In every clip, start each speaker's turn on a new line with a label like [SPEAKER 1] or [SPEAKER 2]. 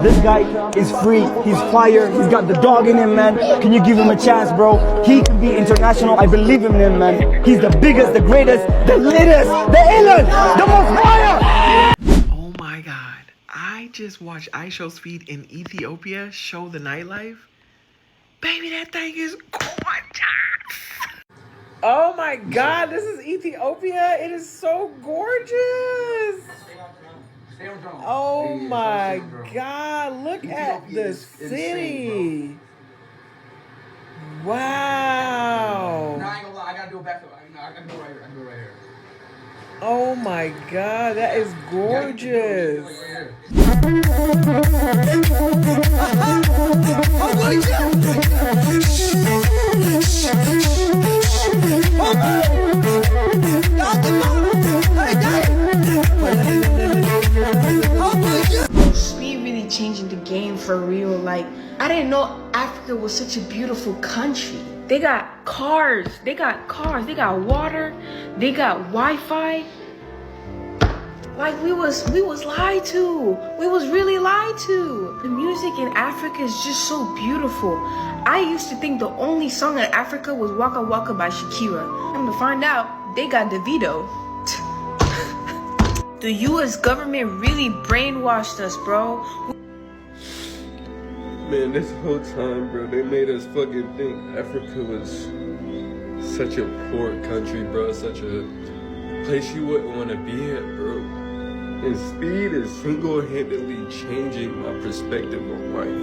[SPEAKER 1] This guy is free, he's fire, he's got the dog in him, man. Can you give him a chance, bro? He can be international, I believe in him, man. He's the biggest, the greatest, the latest, the illest, the most fire!
[SPEAKER 2] Oh my god, I just watched iShowSpeed in Ethiopia show the nightlife. Baby, that thing is gorgeous! Oh my god, this is Ethiopia. It is so gorgeous! Oh my god, look at the city. Wow.
[SPEAKER 3] No, I ain't gonna lie, I gotta do a back. I gotta do it right here. I can do it right here.
[SPEAKER 2] Oh my god, that is gorgeous.
[SPEAKER 4] Speed really changing the game for real. Like, I didn't know Africa was such a beautiful country. They got cars, they got water, they got Wi-Fi. Like we was lied to. We was really lied to. The music in Africa is just so beautiful. I used to think the only song in Africa was Waka Waka by Shakira. I'm to find out they got Davido. The US government really brainwashed us, bro.
[SPEAKER 5] Man, this whole time, bro, they made us fucking think Africa was such a poor country, bro. Such a place you wouldn't want to be at, bro. And Speed is single-handedly changing my perspective on life.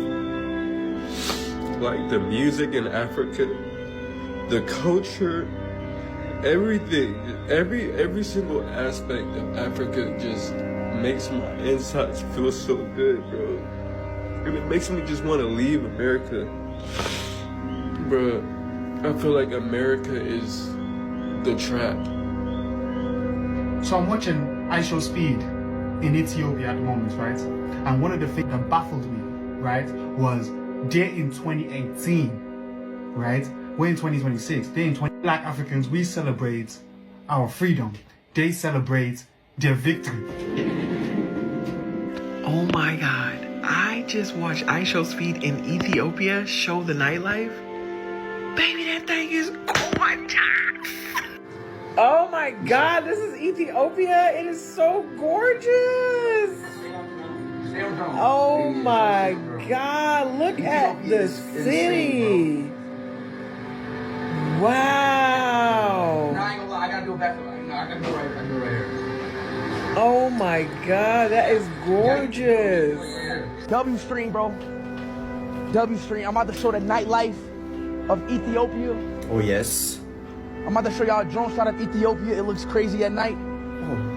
[SPEAKER 5] Like the music in Africa, the culture, everything, every single aspect of Africa just makes my insides feel so good, bro. And it makes me just want to leave America. Bro, I feel like America is the trap.
[SPEAKER 6] So I'm watching iShowSpeed in Ethiopia at the moment, right? And one of the things that baffled me, right, was they're in 2018, right? We're in 2026. They're in 20. Black Africans, we celebrate our freedom. They celebrate their victory.
[SPEAKER 2] Oh my god, I just watched iShowSpeed in Ethiopia show the nightlife. Baby, that thing is gorgeous! Oh my god, this is Ethiopia. It is so gorgeous. Oh my god, look at the city. Wow.
[SPEAKER 3] No, I ain't gonna lie, I gotta do a back. I gotta do it right here. I can do it right here.
[SPEAKER 2] Oh my god, that is gorgeous.
[SPEAKER 1] W Stream, bro. W Stream. I'm about to show the nightlife of Ethiopia.
[SPEAKER 7] Oh yes.
[SPEAKER 1] I'm about to show y'all a drone shot of Ethiopia. It looks crazy at night.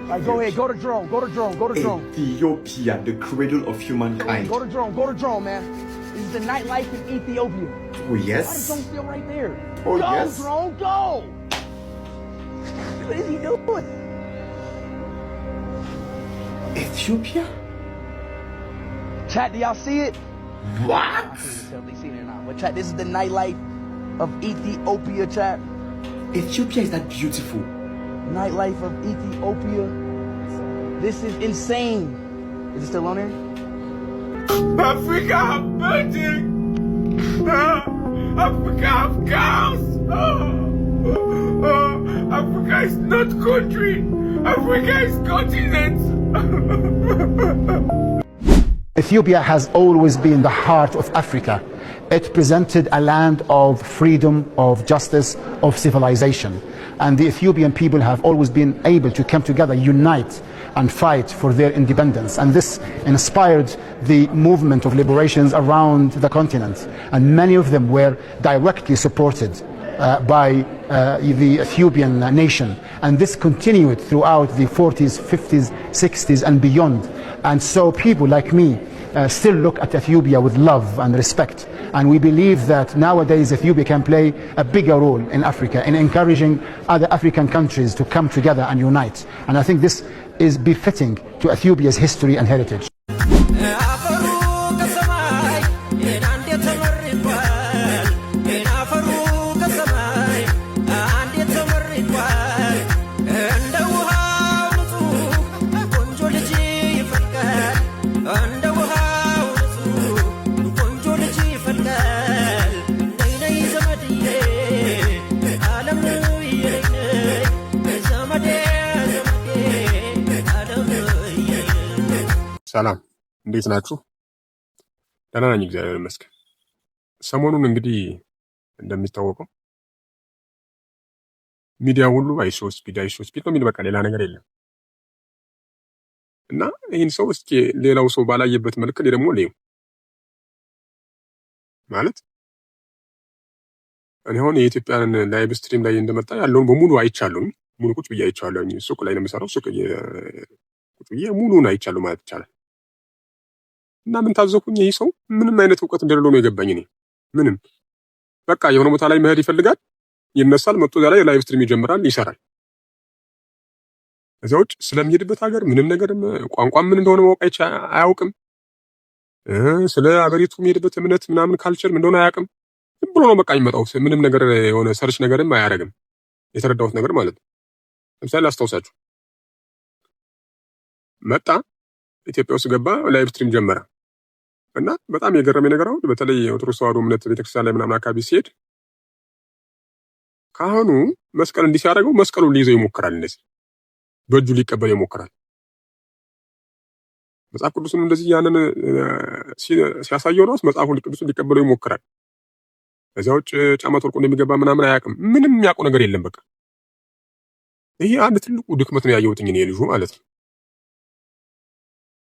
[SPEAKER 1] Like, go ahead, go to drone, go to drone, go to drone.
[SPEAKER 7] Ethiopia, the cradle of humankind.
[SPEAKER 1] Go to drone, man. This is the nightlife in Ethiopia.
[SPEAKER 7] Oh yes.
[SPEAKER 1] Why does drone feel right there?
[SPEAKER 7] Oh
[SPEAKER 1] go,
[SPEAKER 7] yes.
[SPEAKER 1] Drone, go! What is he doing?
[SPEAKER 7] Ethiopia?
[SPEAKER 1] Chat, do y'all see it?
[SPEAKER 7] What?
[SPEAKER 1] I can't tell if they seen it or not. But chat, this is the nightlife of Ethiopia, chat.
[SPEAKER 7] Ethiopia is that beautiful.
[SPEAKER 1] Nightlife of Ethiopia. This is insane. Is it still on there?
[SPEAKER 5] Africa have building. Africa have cows. Africa is not country. Africa is continent.
[SPEAKER 8] Ethiopia has always been the heart of Africa. It presented a land of freedom, of justice, of civilization. And the Ethiopian people have always been able to come together, unite, and fight for their independence. And this inspired the movement of liberations around the continent. And many of them were directly supported by the Ethiopian nation. And this continued throughout the 40s, 50s, 60s, and beyond. And so people like me still look at Ethiopia with love and respect. And we believe that nowadays Ethiopia can play a bigger role in Africa in encouraging other African countries to come together and unite. And I think this is befitting to Ethiopia's history and heritage.
[SPEAKER 9] ሰላም እንዴት ናችሁ? ደህና ነኝ እግዚአብሔር ይመስገን። ሰሞኑን እንግዲህ እንደሚታወቀው ሚዲያ ሁሉ አይሶ ስፒድ ነው የሚል በቃ ሌላ ነገር የለም። እና ይህን ሰው እስኪ ሌላው ሰው ባላየበት መልክ እኔ ደግሞ ልየው ማለት እኔ አሁን የኢትዮጵያን ላይቭ ስትሪም ላይ እንደመጣ ያለውን በሙሉ አይቻለሁ። ሙሉ ቁጭ ብዬ አይቻለሁ። ሱቅ ላይ ነው የምሰራው። ሱቅ ቁጭ ብዬ ሙሉን አይቻለሁ ማለት ይቻላል። እና ምን ታዘብኩኝ? ይህ ሰው ምንም አይነት እውቀት እንደሌለው ነው የገባኝ። እኔ ምንም በቃ የሆነ ቦታ ላይ መሄድ ይፈልጋል፣ ይነሳል፣ መጥቶ እዛ ላይ ላይቭ ስትሪም ይጀምራል፣ ይሰራል። እዛ ውጭ ስለሚሄድበት ሀገር ምንም ነገር ቋንቋ ምን እንደሆነ ማወቅ አያውቅም። ስለ ሀገሪቱ የሚሄድበት እምነት ምናምን ካልቸር ምን እንደሆነ አያውቅም። ዝም ብሎ ነው በቃ የሚመጣው። ምንም ነገር የሆነ ሰርች ነገርም አያደርግም። የተረዳሁት ነገር ማለት ነው። ለምሳሌ አስታውሳችሁ መጣ ኢትዮጵያ ውስጥ ገባ፣ ላይቭ ስትሪም ጀመረ እና በጣም የገረመኝ ነገር አሁን በተለይ የኦርቶዶክስ ተዋሕዶ እምነት ቤተክርስቲያን ላይ ምናምን አካባቢ ሲሄድ ካህኑ መስቀል እንዲህ ሲያደርገው መስቀሉን ሊይዘው ይሞክራል። እንደዚህ በእጁ ሊቀበል ይሞክራል። መጽሐፍ ቅዱስን እንደዚህ ያንን ሲያሳየው ነው መጽሐፉን ቅዱስን ሊቀበለው ይሞክራል። ከዚያ ውጭ ጫማ ተወልቆ እንደሚገባ ምናምን አያውቅም። ምንም የሚያውቀው ነገር የለም። በቃ ይሄ አንድ ትልቁ ድክመት ነው ያየሁት እኔ ልጁ ማለት ነው።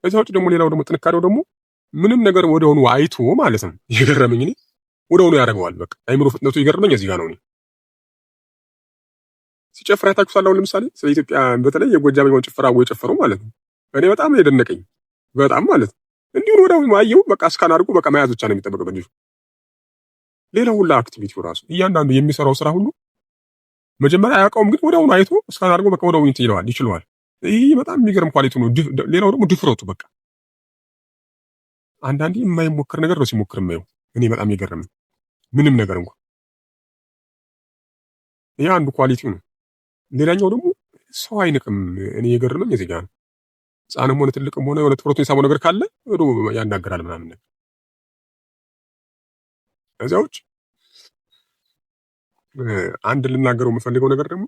[SPEAKER 9] ከዚያ ውጭ ደግሞ ሌላው ደግሞ ጥንካሬው ደግሞ ምንም ነገር ወደሆኑ አይቶ ማለት ነው የገረመኝ እኔ ወደሆኑ ያደርገዋል። በቃ አይምሮ ፍጥነቱ ይገርመኝ እዚህ ጋር ነው። እኔ ሲጨፍር አይታችሁታል። አሁን ለምሳሌ ስለ ኢትዮጵያ በተለይ የጎጃም ጭፈራ የጨፈረው ማለት ነው እኔ በጣም የደነቀኝ በጣም ማለት ነው። እንዲሁ ወደው አየው በቃ እስካን አድርጎ በቃ መያዝ ብቻ ነው የሚጠበቅበት ልጁ። ሌላው ሁሉ አክቲቪቲው ራሱ እያንዳንዱ የሚሰራው ስራ ሁሉ መጀመሪያ አያውቀውም፣ ግን ወደው አይቶ እስካን አድርጎ በቃ ወደው ይችለዋል። ይሄ በጣም የሚገርም ኳሊቲ ነው። ሌላው ደግሞ ድፍረቱ በቃ አንዳንዴ የማይሞክር ነገር ነው ሲሞክር የማየው እኔ በጣም የገረመኝ ምንም ነገር እንኳን ይሄ አንዱ ኳሊቲው ነው። ሌላኛው ደግሞ ሰው አይንቅም። እኔ የገረመኝ እዚህ ጋር ነው። ሕፃንም ሆነ ትልቅም ሆነ የሆነ ትኩረቱን የሳበው ነገር ካለ ወዶ ያናገራል ምናምን ነገር። ከዚያ ውጭ አንድ ልናገረው የምፈልገው ነገር ደግሞ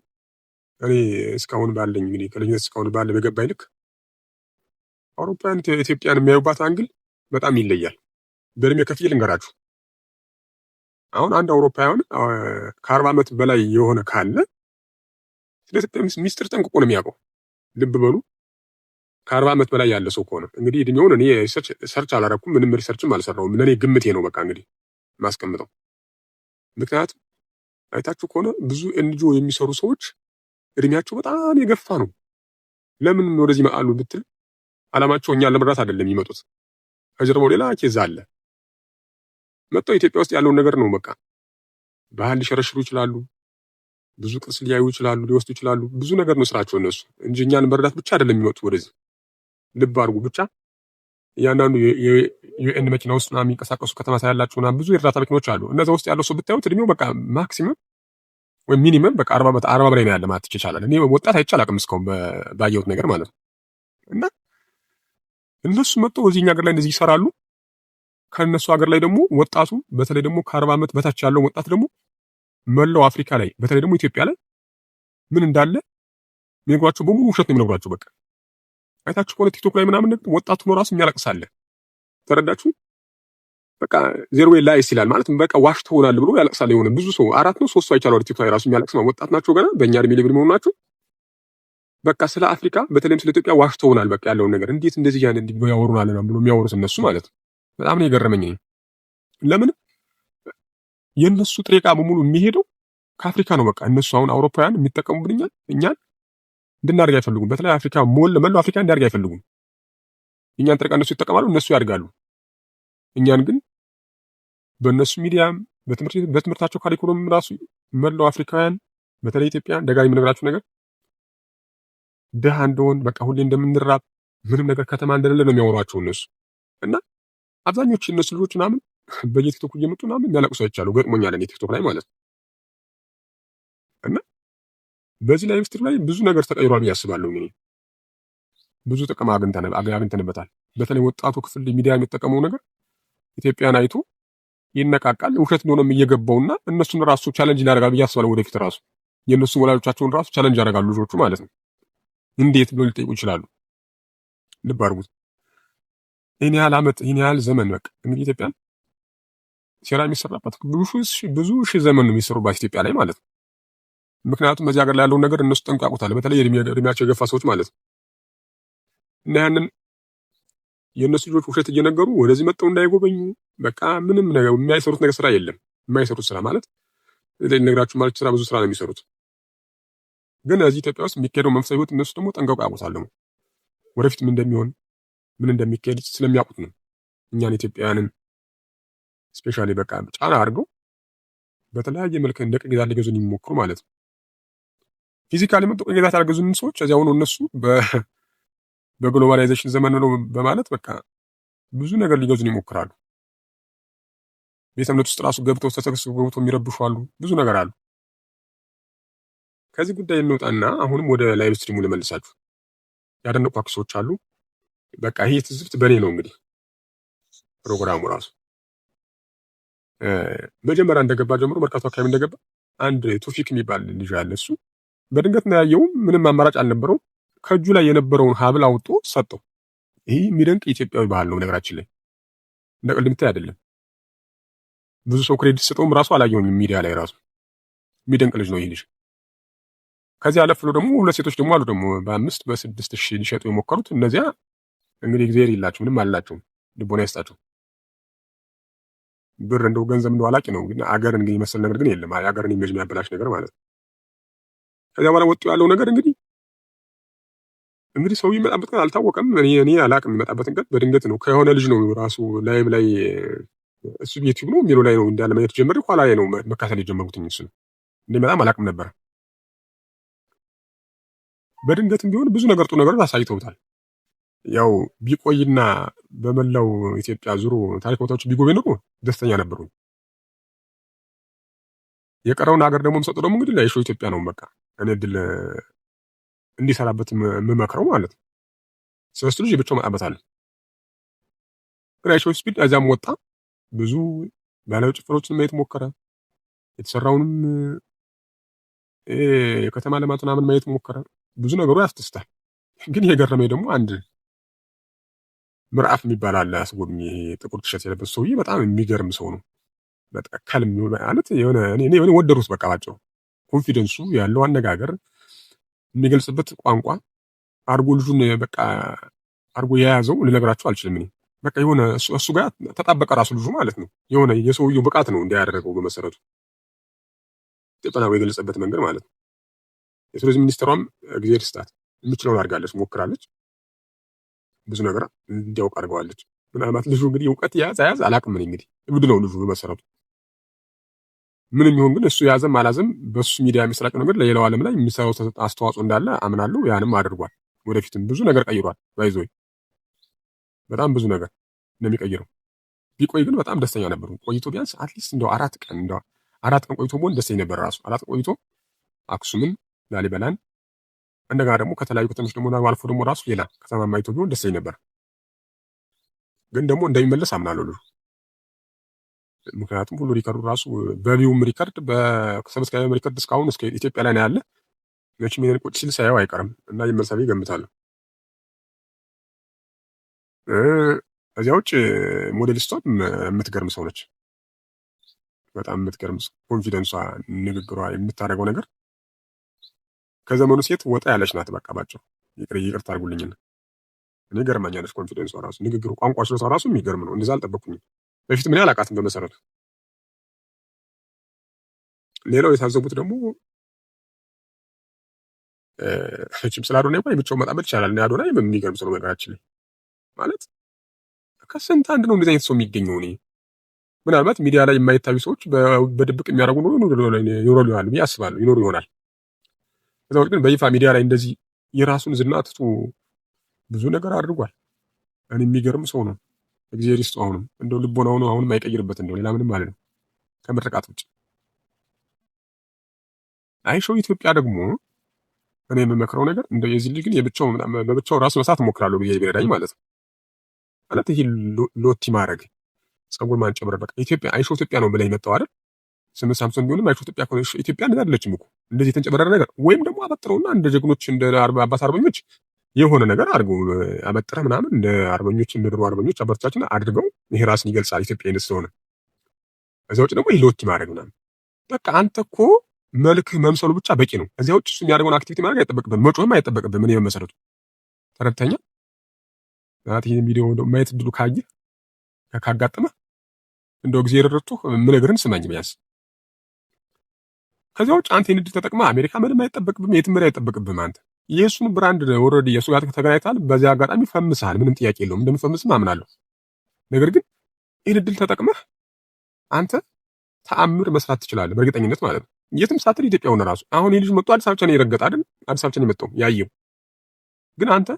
[SPEAKER 9] እኔ እስካሁን ባለኝ እንግዲህ ከልጅነት እስካሁን ባለ በገባኝ ልክ አውሮፓውያን ኢትዮጵያን የሚያዩባት አንግል በጣም ይለያል። በእድሜ ከፍዬ ልንገራችሁ። አሁን አንድ አውሮፓውያን ከ40 ዓመት በላይ የሆነ ካለ ስለ ኢትዮጵያ ሚስጥር ጠንቅቆ ነው የሚያውቀው። ልብ በሉ። ከ40 ዓመት በላይ ያለ ሰው ከሆነ እንግዲህ እድሜውን እኔ ሰርች አላረኩም፣ ምንም ሪሰርችም አልሰራውም። ለእኔ ግምቴ ነው በቃ እንግዲህ ማስቀምጠው። ምክንያቱም አይታችሁ ከሆነ ብዙ ኤንጂኦ የሚሰሩ ሰዎች እድሜያቸው በጣም የገፋ ነው። ለምን ወደዚህ መጣሉ ብትል አላማቸው እኛን ለመርዳት አይደለም የሚመጡት። ከጀርባው ሌላ ኬዝ አለ። መጥተው ኢትዮጵያ ውስጥ ያለውን ነገር ነው በቃ ባህል ሊሸረሽሩ ይችላሉ፣ ብዙ ቅርስ ሊያዩ ይችላሉ፣ ሊወስዱ ይችላሉ። ብዙ ነገር ነው ስራቸው እነሱ እንጂ እኛን መርዳት ብቻ አይደለም የሚመጡት ወደዚህ። ልብ አድርጉ። ብቻ እያንዳንዱ የዩኤን መኪና ውስጥ ምናምን የሚንቀሳቀሱ ከተማ ሳያላቸው ምናምን ብዙ የእርዳታ መኪኖች አሉ። እነዛ ውስጥ ያለው ሰው ብታዩት እድሜው በቃ ማክሲመም ወይም ሚኒመም በቃ 40 በላይ ነው ያለ ማለት ይቻላል። እኔ ወጣት አይቼ አላውቅም እስካሁን ባየሁት ነገር ማለት ነው። እና እነሱ መጥተው እዚህኛ ሀገር ላይ እንደዚህ ይሰራሉ። ከነሱ ሀገር ላይ ደግሞ ወጣቱ በተለይ ደግሞ ከ40 ዓመት በታች ያለው ወጣት ደግሞ መላው አፍሪካ ላይ በተለይ ደግሞ ኢትዮጵያ ላይ ምን እንዳለ የሚነግሯቸው በሙሉ ውሸት ነው የሚነግሯቸው። በቃ አይታችሁ ከሆነ ቲክቶክ ላይ ምናምን ነገር ወጣቱ ነው ራሱ የሚያለቅሳለ። ተረዳችሁ? በቃ ዜሮ ላይስ ይላል ማለት በቃ ዋሽተውናል ብሎ ያለቅሳል። የሆነ ብዙ ሰው 4 ነው 3 ሰው አይቻለው ቲክቶክ ላይ ራሱ የሚያለቅስ ነው። ወጣት ናቸው ገና በእኛ እድሜ ሊብር የሚሆኑ ናቸው። በቃ ስለ አፍሪካ በተለይም ስለ ኢትዮጵያ ዋሽተውናል በቃ ያለውን ነገር እንዴት እንደዚህ ያን ያወሩናል ብሎ የሚያወሩት እነሱ ማለት ነው። በጣም ነው የገረመኝ። ለምን የነሱ ጥሬ ዕቃ በሙሉ የሚሄደው ከአፍሪካ ነው። በቃ እነሱ አሁን አውሮፓውያን የሚጠቀሙብን እኛን እንድናደርግ አይፈልጉም። በተለይ አፍሪካ መላው አፍሪካ እንዲያድግ አይፈልጉም። እኛን ጥሬ ዕቃ እነሱ ይጠቀማሉ፣ እነሱ ያድጋሉ። እኛን ግን በእነሱ ሚዲያም በትምህርታቸው ካሪኩለም ራሱ መላው አፍሪካውያን በተለይ ኢትዮጵያን ደጋግሜ የምነግራችሁ ነገር ድሃ እንደሆን በቃ ሁሌ እንደምንራብ ምንም ነገር ከተማ እንደሌለ ነው የሚያወሯቸው እነሱ። እና አብዛኞቹ እነሱ ልጆች ምናምን በየቲክቶክ እየመጡ ምናምን የሚያለቅሱ አይቻሉ ገጥሞኛል እኔ ቲክቶክ ላይ ማለት ነው። እና በዚህ ላይ ሚኒስትር ላይ ብዙ ነገር ተቀይሯል ብዬ አስባለሁ። እንግዲህ ብዙ ጥቅም አግኝተንበታል። በተለይ ወጣቱ ክፍል ሚዲያ የሚጠቀመው ነገር ኢትዮጵያን አይቶ ይነቃቃል። ውሸት እንደሆነም እየገባውና እነሱን ራሱ ቻሌንጅ ሊያደርጋል ብዬ አስባለሁ። ወደፊት ራሱ የእነሱ ወላጆቻቸውን ራሱ ቻሌንጅ ያደርጋሉ ልጆቹ ማለት ነው። እንዴት ብሎ ሊጠይቁ ይችላሉ። ልብ አድርጉት። ይህን ያህል ዓመት ይህን ያህል ዘመን በቃ እንግዲህ ኢትዮጵያ ሴራ የሚሰራባት ብዙ ሺህ ዘመን ነው የሚሰሩባት ኢትዮጵያ ላይ ማለት ነው። ምክንያቱም በዚህ ሀገር ላይ ያለውን ነገር እነሱ ጠንቅቀው ያውቁታል። በተለይ እድሜያቸው የገፋ ሰዎች ማለት ነው። እና ያንን የእነሱ ልጆች ውሸት እየነገሩ ወደዚህ መጥተው እንዳይጎበኙ በቃ ምንም ነገር የማይሰሩት ነገር ስራ የለም። የማይሰሩት ስራ ማለት ልነግራችሁ ማለት ስራ ብዙ ስራ ነው የሚሰሩት። ግን እዚህ ኢትዮጵያ ውስጥ የሚካሄደው መንፈሳዊ ህይወት እነሱ ደግሞ ጠንቅቀው ያውቁታል። ደግሞ ወደፊት ምን እንደሚሆን ምን እንደሚካሄድ ስለሚያውቁት ነው እኛን ኢትዮጵያውያንን ስፔሻሊ በቃ ጫና አድርገው በተለያየ መልክ እንደ ቅኝ ግዛት ሊገዙን የሚሞክሩ ማለት ነው። ፊዚካሊ መጥቶ ቅኝ ግዛት ያልገዙንን ሰዎች እዚያ ሆነው እነሱ በግሎባላይዜሽን ዘመን ነው በማለት በቃ ብዙ ነገር ሊገዙን ይሞክራሉ። ቤተ እምነት ውስጥ ራሱ ገብተው ተሰግስገው ገብተው የሚረብሹ አሉ። ብዙ ነገር አሉ። ከዚህ ጉዳይ እንውጣና አሁንም ወደ ላይቭ ስትሪሙ ልመልሳችሁ። ያደነቋችሁ ሰዎች አሉ። በቃ ይሄ ትዝብት በእኔ ነው እንግዲህ ፕሮግራሙ ራሱ መጀመሪያ እንደገባ ጀምሮ መርካቶ አካባቢ እንደገባ አንድ ቶፊክ የሚባል ልጅ አለ። እሱ በድንገት ነው ያየው። ምንም አማራጭ አልነበረው። ከእጁ ላይ የነበረውን ሀብል አውጥቶ ሰጠው። ይህ የሚደንቅ ኢትዮጵያዊ ባህል ነው ነገራችን ላይ እንደ ቀልድ የምታይ አይደለም። ብዙ ሰው ክሬዲት ሰጠውም ራሱ አላየሁኝም ሚዲያ ላይ ራሱ። የሚደንቅ ልጅ ነው ይህ ልጅ። ከዚህ አለፍ ብሎ ደግሞ ሁለት ሴቶች ደግሞ አሉ ደግሞ በ5 በ6 ሺህ ሊሸጡ የሞከሩት። እነዚያ እንግዲህ እግዚአብሔር ይላቸው ምንም አላቸውም፣ ልቦና ይስጣቸው። ብር እንደው ገንዘብ እንደው አላቂ ነው፣ ግን አገርን እንግዲህ መሰል ነገር ግን የለም። አገርን ኢሜጅ የሚያበላሽ ነገር ማለት ነው። ከዚያ በኋላ ወጡ ያለው ነገር እንግዲህ ሰው ይመጣበት ቀን አልታወቀም። እኔ አላቅም የሚመጣበትን ቀን። በድንገት ነው ከሆነ ልጅ ነው ራሱ ላይቭ ላይ እሱ ዩቲዩብ ነው የሚለው ላይ ነው እንዳለ ማየት ጀመረ። ኋላ ላይ ነው መካተል የጀመሩት። እሱ ነው እንደሚመጣም አላቅም ነበር። በድንገትም ቢሆን ብዙ ነገር ጥሩ ነገር አሳይተውታል። ያው ቢቆይና በመላው ኢትዮጵያ ዙሮ ታሪክ ቦታዎች ቢጎበኝ ኖሮ ደስተኛ ነበሩ። የቀረውን ሀገር ደግሞ የምሰጠው ደግሞ እንግዲህ ለሾው ኢትዮጵያ ነው። በቃ እኔ ድል እንዲሰራበት የምመክረው ማለት ነው። ስለሱ ልጅ ብቻው መጣበታል። ሾው ስፒድ እዛም ወጣ። ብዙ ባህላዊ ጭፈሮችን ማየት ሞከረ። የተሰራውንም የከተማ ልማት ምናምን ማየት ሞከረ። ብዙ ነገሩ ያስደስታል። ግን የገረመኝ ደግሞ አንድ ምርአፍ የሚባል አለ አስጎብኝ። ይሄ ጥቁር ቲሸርት የለበሰ ሰውዬ በጣም የሚገርም ሰው ነው። በቃ ከልም ማለት የሆነ እኔ ወደሩት። በቃ ባጭሩ ኮንፊደንሱ ያለው አነጋገር የሚገልጽበት ቋንቋ አርጎ ልጁን በቃ አርጎ የያዘው ልነግራችሁ አልችልም። እኔ በቃ የሆነ እሱ ጋር ተጣበቀ ራሱ ልጁ ማለት ነው። የሆነ የሰውየው ብቃት ነው እንዲያደርገው በመሰረቱ ጥናው የገለጸበት መንገድ ማለት ነው። የቱሪዝም ሚኒስትሯም እግዚአብሔር ይስጣት የምችለውን አድርጋለች፣ ሞክራለች። ብዙ ነገር እንዲያውቅ አድርገዋለች። ምናልባት ልጁ እንግዲህ እውቀት ያዝ አላቅም። እንግዲህ እብድ ነው ልጁ በመሰረቱ። ምንም ይሁን ግን እሱ ያዘም አላዘም በሱ ሚዲያ የሚሰራጨው ነገር ለሌላው ዓለም ላይ የሚሰራው አስተዋጽኦ እንዳለ አምናለሁ። ያንም አድርጓል። ወደፊትም ብዙ ነገር ቀይሯል። ባይዞይ በጣም ብዙ ነገር እንደሚቀይረው ቢቆይ ግን በጣም ደስተኛ ነበሩ። ቆይቶ ቢያንስ አትሊስት እንደው 4 ቀን ቆይቶ ቢሆን ደስተኛ ነበር ራሱ። 4 ቀን ቆይቶ አክሱምን፣ ላሊበላን እንደገና ደግሞ ከተለያዩ ከተሞች ደግሞ አልፎ ደግሞ ራሱ ሌላ ከተማ ማይቶ ቢሆን ደስተኛ ነበር። ግን ደግሞ እንደሚመለስ አምናለሁ ልጁ። ምክንያቱም ሁሉ ሪከርዱ ራሱ በቪውም ሪከርድ በሰብስክራይብ ሪከርድ እስካሁን እስከ ኢትዮጵያ ላይ ነው ያለ። መቼም ይሄን ቁጭ ሲል ሳየው አይቀርም እና ይመልሳል ይገምታለሁ። እዚያ ውጭ ሞዴሊስቷም የምትገርም ሰው ነች። በጣም የምትገርም ሰው፣ ኮንፊደንሷ፣ ንግግሯ፣ የምታደርገው ነገር ከዘመኑ ሴት ወጣ ያለች ናት። በቃ ባጭሩ ይቅርታ አድርጉልኝና እኔ ገርማኛለች። ኮንፊደንሷ ራሱ፣ ንግግሩ፣ ቋንቋ ችሎታው ራሱ የሚገርም ነው። እንደዛ አልጠበቅኩኝም። በፊት ምን አላውቃትም በመሰረቱ። ሌላው የታዘቡት ደግሞ እቺም ስለ አዶናይ እንኳን ብቻውን መጣበል ይቻላል። አዶናይ የሚገርም ሰው ነው ነገራችን ላይ ማለት ከስንት አንድ ነው እንደዚህ አይነት ሰው የሚገኘው። እኔ ምናልባት ሚዲያ ላይ የማይታዩ ሰዎች በድብቅ የሚያደርጉ ነው ይኖሩ ይሆናል ብዬ አስባለሁ። ይኖሩ ይሆናል። ከዛ ውጭ ግን በይፋ ሚዲያ ላይ እንደዚህ የራሱን ዝና ትቶ ብዙ ነገር አድርጓል። እኔ የሚገርም ሰው ነው። እግዚአብሔር ይስጠው። አሁንም እንደው ልቦናው ነው አሁንም አይቀይርበት እንደው ሌላ ምንም ማለት ነው ከምርቃት ውጭ። አይሾው ኢትዮጵያ ደግሞ እኔ የምመክረው ነገር እንደው የዚህ ልጅ ግን በብቻው ራሱ መስራት እሞክራለሁ ብዬ ቢረዳኝ ማለት ነው። ማለት ይሄ ሎቲ ማድረግ ጸጉር ማንጨብረር በቃ ኢትዮጵያ አይሾው ኢትዮጵያ ነው ብለህ መጣው አይደል? ስም ሳምሶን ቢሆንም አይሾው ኢትዮጵያ ከሆነ ኢትዮጵያ እንደዛ አይደለችም እኮ እንደዚህ የተንጨበረረ ነገር። ወይም ደግሞ አበጥረውና እንደ ጀግኖች እንደ አባት አርበኞች የሆነ ነገር አድርገው አበጥረ ምናምን እንደ አርበኞች እንደ ድሮ አርበኞች አባቶቻችን አድርገው ይሄ ራስን ይገልጻል ኢትዮጵያዊነት ስለሆነ። ከዛ ውጭ ደግሞ ይሎት ማድረግ ምናምን በቃ አንተ እኮ መልክህ መምሰሉ ብቻ በቂ ነው። ከዚያ ውጭ እሱ የሚያደርገውን አክቲቪቲ ማድረግ አይጠበቅብህም፣ መጮህም አይጠበቅብህም። እኔ በመሰረቱ ተረድተኛ ማለት ይሄን ቪዲዮ ማየት ድሉ ካየህ ካጋጠመህ እንደው እግዚአብሔር ረድቶህ ምነግርህን ስማኝ ቢያንስ። ከዚያ ውጭ አንተ ይህን ዕድል ተጠቅመህ አሜሪካ ምንም አይጠበቅብህም፣ የትም መሄድ አይጠበቅብህም። አንተ የእሱን ብራንድ ኦልሬዲ የእሱ ጋር ተገናኝተሃል። በዚያ አጋጣሚ ፈምሰሃል፣ ምንም ጥያቄ የለውም። እንደምፈምስም አምናለሁ። ነገር ግን ይህን ዕድል ተጠቅመህ አንተ ተአምር መስራት ትችላለህ፣ በእርግጠኝነት ማለት ነው። የትም ሳትል ኢትዮጵያ ሆነ ራሱ አሁን የልጅ መጥቶ አዲስ አበባ ነው የረገጠ አይደል? አዲስ አበባ ነው የመጣው ያየው። ግን አንተ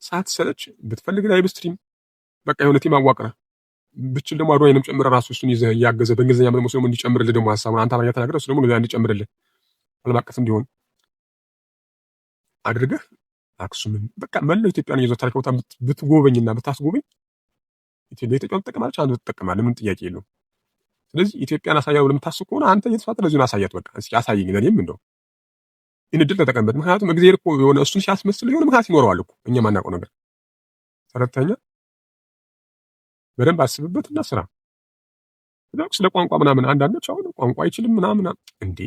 [SPEAKER 9] ሳትሰለች ብትፈልግ ላይቭ ስትሪም በቃ የሆነ ቲም አዋቅረህ ብችል ደግሞ አድዋይንም ጨምረህ ራሱ እሱን ይዘህ እያገዘ በእንግሊዝኛ ደግሞ ደግሞ እንዲጨምርልህ ደግሞ ሀሳቡን አንተ አማርኛ ተናግረህ እሱ ደግሞ እንዲጨምርልህ ዓለም አቀፍ እንዲሆን አድርገህ አክሱምን በቃ መላው ኢትዮጵያን ይዘህ ታሪክ ቦታ ብትጎበኝና ብታስጎበኝ ኢትዮጵያን ትጠቀማለች፣ አንተ ትጠቀማለህ። ምንም ጥያቄ የለውም። ስለዚህ ኢትዮጵያን አሳያው ለምታስብ ከሆነ አንተ እየተፋጠረ ለዚሁን አሳያት። በቃ እስኪ አሳየኝ፣ ለኔም እንደው ይህን ዕድል ተጠቀምበት። ምክንያቱም እግዚአብሔር እኮ የሆነ እሱን ሲያስመስል የሆነ ምክንያት ይኖረዋል እኮ እኛ ማናውቀው ነገር። ተረድተኛ በደንብ አስብበትና ስራ። ስለ ቋንቋ ምናምን አንዳንዶች አሁን ቋንቋ አይችልም ምናምን እንዴ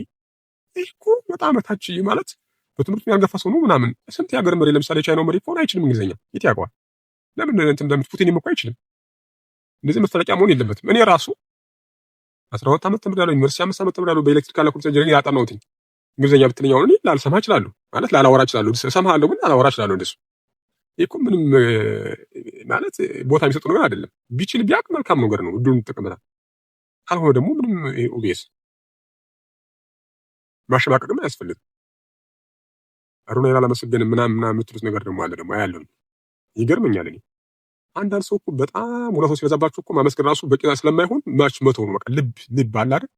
[SPEAKER 9] ይህ እኮ በጣም ታች ማለት በትምህርቱ ያልገፋ ሰው ነው ምናምን። ስንት የሀገር መሪ ለምሳሌ ቻይናው መሪ ከሆነ አይችልም እንግሊዝኛ፣ የት ያውቀዋል? ለምን እንትን እንደምት ፑቲንም እኮ አይችልም። እንደዚህ መፈለቂያ መሆን የለበትም። እኔ ራሱ 12 ዓመት ተምሬያለሁ፣ ዩኒቨርሲቲ 5 ዓመት ተምሬያለሁ። በኤሌክትሪካል ኮሌጅ ኢንጂነሪንግ ያጠናሁት እንግሊዝኛ ብትለኝ አሁን እኔ ላልሰማ እችላለሁ ማለት ላላወራ እችላለሁ። እሰማሃለሁ ግን ላላወራ እችላለሁ። እንደሱ ይሄ እኮ ምንም ማለት ቦታ የሚሰጡ ነገር አይደለም። ቢችል ቢያቅ መልካም ነገር ነው፣ እድሉን ይጠቀምበታል። ካልሆነ ደግሞ ምንም ኦቢኤስ ማሸማቀቅም አያስፈልግም። አሩን ያላመሰገን ምናምን የምትሉት ነገር ደግሞ አለ ደግሞ አያለሁ። ይገርመኛል። እኔ አንዳንድ ሰው እኮ በጣም ወላሶ ሲበዛባችሁ እኮ ማመስገን ራሱ በቂ ስለማይሆን ማች መተው ነው በቃ። ልብ አለ አይደል?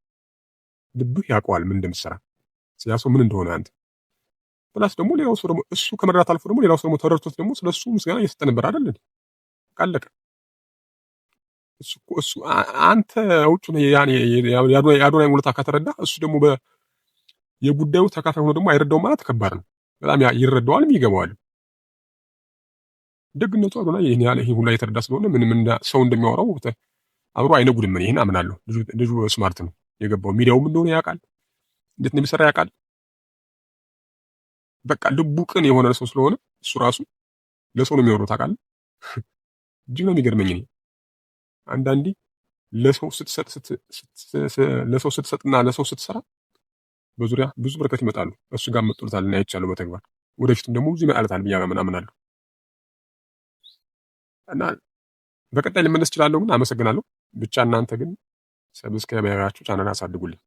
[SPEAKER 9] ልብህ ያውቀዋል ምን እንደምትሰራ ያ ሰው ምን እንደሆነ አንተ ፕላስ ደግሞ ሌላው ሰው ደግሞ እሱ ከመረዳት አልፎ ደግሞ ሌላው ሰው ደግሞ ተረድቶት ደግሞ ስለሱ ምስጋና እየሰጠ ነበር አይደል? አለቀ። እሱ አንተ ውጭ ነው ያኔ ያዶናይ ሙለታ ከተረዳ እሱ ደግሞ የጉዳዩ ተካፋይ ሆኖ ደግሞ አይረዳው ማለት ከባድ ነው። በጣም ይረዳዋልም ይገባዋልም። ደግነቱ አዶናይ ይሄን ያለ ይሄ ሁላ የተረዳ ስለሆነ ምንም ሰው እንደሚያወራው አብሮ አይነጉድም። ይሄን አምናለሁ። ልጁ ስማርት ነው፣ የገባው ሚዲያውም እንደሆነ ያውቃል፣ እንዴት እንደሚሰራ ያውቃል። በቃ ልቡ ቅን የሆነ ሰው ስለሆነ እሱ ራሱ ለሰው ነው የሚኖረው ታውቃለህ። እጅግ ነው የሚገርመኝ። እኔ አንዳንዴ ለሰው ስትሰጥና ለሰው ስትሰራ በዙሪያ ብዙ በረከት ይመጣሉ። እሱ ጋር መጥቶታል እና አይቻለሁ በተግባር ወደፊትም ደግሞ ብዙ ይመጣልታል ብዬ አምናለሁ። እና በቀጣይ ልመለስ እችላለሁ። ግን አመሰግናለሁ። ብቻ እናንተ ግን ሰብስክራይብ ያደረጋችሁ ቻናል አሳድጉልኝ።